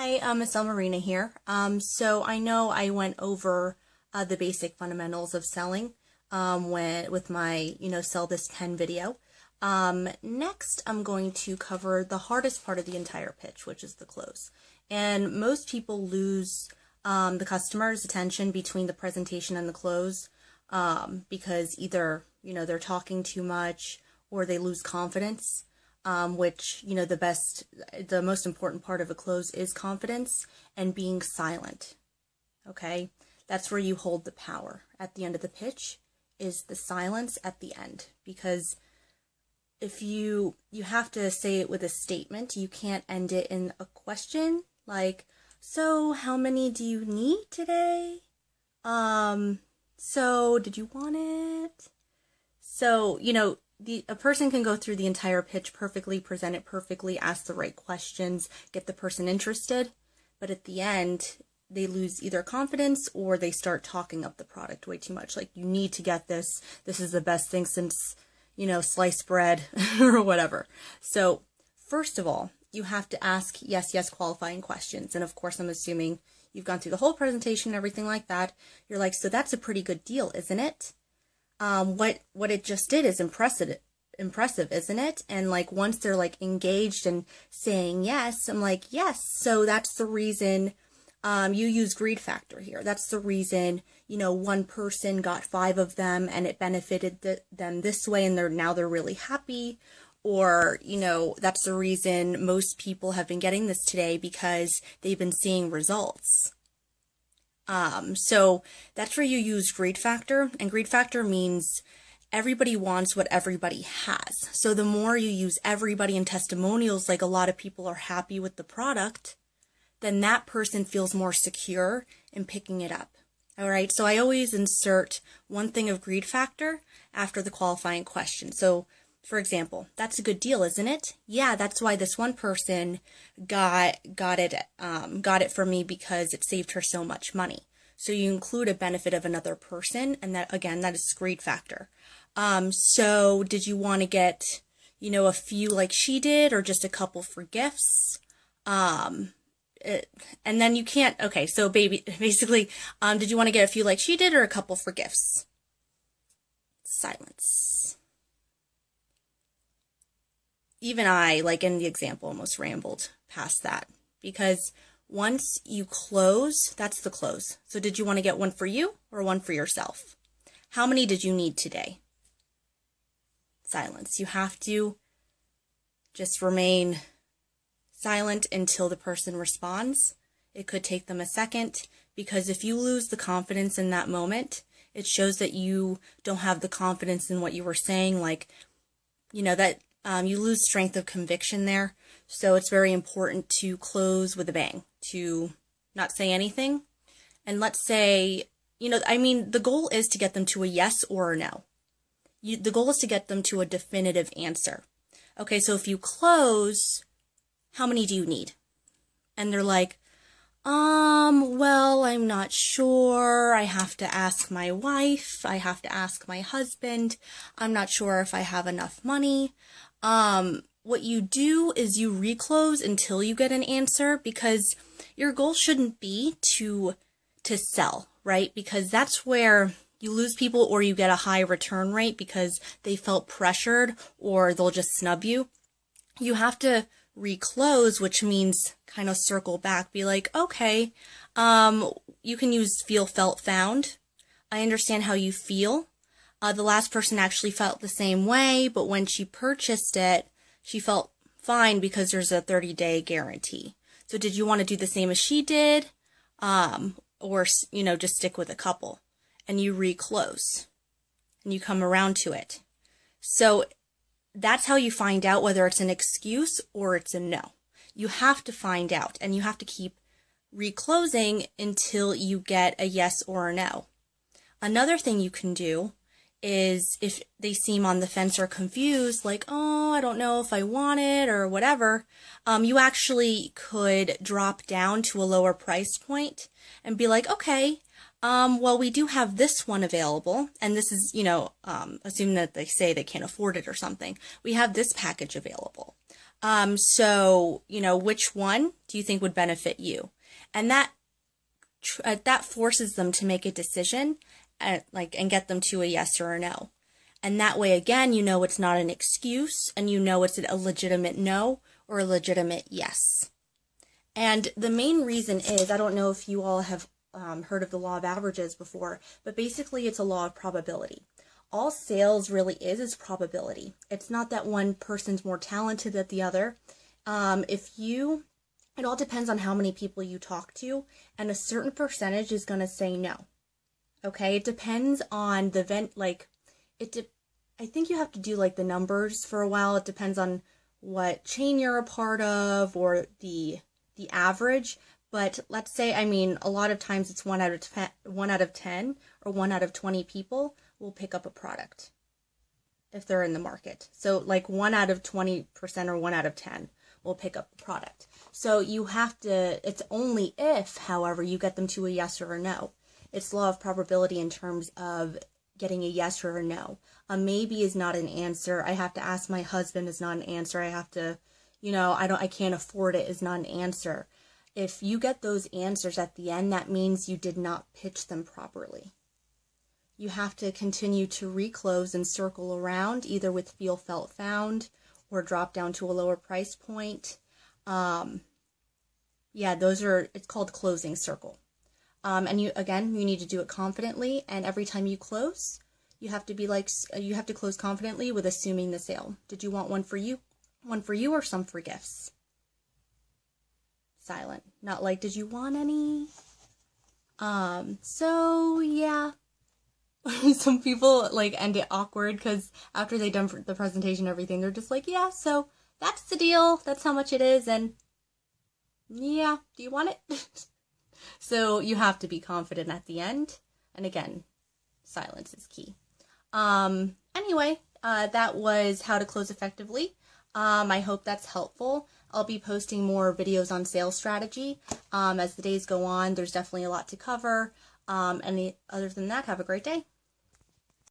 Hi, Miss Marina here. So I know I went over the basic fundamentals of selling with my, sell this 10 video. Next, I'm going to cover the hardest part of the entire pitch, which is the close. And most people lose the customer's attention between the presentation and the close because either, they're talking too much or they lose confidence. Which, the most important part of a close is confidence and being silent. Okay. That's where you hold the power at the end of the pitch is the silence at the end, because if you have to say it with a statement, you can't end it in a question like, so how many do you need today? So did you want it? So, a person can go through the entire pitch perfectly, present it perfectly, ask the right questions, get the person interested, but at the end, they lose either confidence or they start talking up the product way too much. Like, you need to get this. This is the best thing since, sliced bread or whatever. So, first of all, you have to ask yes qualifying questions. And of course, I'm assuming you've gone through the whole presentation, everything like that. You're like, so that's a pretty good deal, isn't it? What it just did is impressive, isn't it? And like, once they're like engaged and saying yes, I'm like, yes. So that's the reason, you use greed factor here. That's the reason, one person got 5 of them and it benefited them this way. And now they're really happy. Or, that's the reason most people have been getting this today because they've been seeing results. So that's where you use greed factor, and greed factor means everybody wants what everybody has. So the more you use everybody in testimonials, like a lot of people are happy with the product, then that person feels more secure in picking it up. All right. So I always insert one thing of greed factor after the qualifying question. So for example, that's a good deal, isn't it? Yeah, that's why this one person got it from me because it saved her so much money. So you include a benefit of another person, and that is greed factor. So did you want to get, a few like she did, or just a couple for gifts? And then you can't. Okay, so basically, did you want to get a few like she did, or a couple for gifts? Silence. Even I, like in the example, almost rambled past that, because once you close, that's the close. So did you want to get one for you or one for yourself? How many did you need today? Silence. You have to just remain silent until the person responds. It could take them a second, because if you lose the confidence in that moment, it shows that you don't have the confidence in what you were saying, like, that you lose strength of conviction there. So it's very important to close with a bang, to not say anything. And let's say, the goal is to get them to a yes or a no. The goal is to get them to a definitive answer. Okay, so if you close, how many do you need? And they're like, well, I'm not sure. I have to ask my wife. I have to ask my husband. I'm not sure if I have enough money. What you do is you reclose until you get an answer, because your goal shouldn't be to sell, right? Because that's where you lose people, or you get a high return rate because they felt pressured, or they'll just snub you. You have to reclose, which means kind of circle back, be like, okay, you can use feel, felt, found. I understand how you feel. The last person actually felt the same way, but when she purchased it, she felt fine because there's a 30-day guarantee. So did you want to do the same as she did? Or, just stick with a couple? And you reclose and you come around to it. So that's how you find out whether it's an excuse or it's a no. You have to find out, and you have to keep reclosing until you get a yes or a no. Another thing you can do is, if they seem on the fence or confused, like, oh, I don't know if I want it or whatever, you actually could drop down to a lower price point and be like, okay, well, we do have this one available, and this is, assuming that they say they can't afford it or something. We have this package available. So, which one do you think would benefit you? And that forces them to make a decision and get them to a yes or a no. And that way, again, it's not an excuse, and it's a legitimate no or a legitimate yes. And the main reason is, I don't know if you all have heard of the law of averages before, but basically it's a law of probability. All sales really is probability. It's not that one person's more talented than the other. It all depends on how many people you talk to, and a certain percentage is going to say no. Okay, it depends on the event, I think you have to do the numbers for a while. It depends on what chain you're a part of or the average. But let's say, a lot of times it's 1 out of 10 or 1 out of 20 people will pick up a product if they're in the market. So 1 out of 20% or 1 out of 10 will pick up the product. So it's only if, however, you get them to a yes or a no. It's law of probability in terms of getting a yes or a no. A maybe is not an answer. I have to ask my husband is not an answer. I have to, I can't afford it is not an answer. If you get those answers at the end, that means you did not pitch them properly. You have to continue to reclose and circle around, either with feel, felt, found, or drop down to a lower price point. It's called closing circle. And you need to do it confidently. And every time you close, you have to close confidently with assuming the sale. Did you want one for you, or some for gifts? Silent. Not did you want any? So yeah. Some people end it awkward because after they've done the presentation and everything, they're just yeah, so that's the deal. That's how much it is. And yeah, do you want it? So you have to be confident at the end. And again, silence is key. Anyway, that was how to close effectively. I hope that's helpful. I'll be posting more videos on sales strategy. As the days go on, there's definitely a lot to cover. Other than that, have a great day.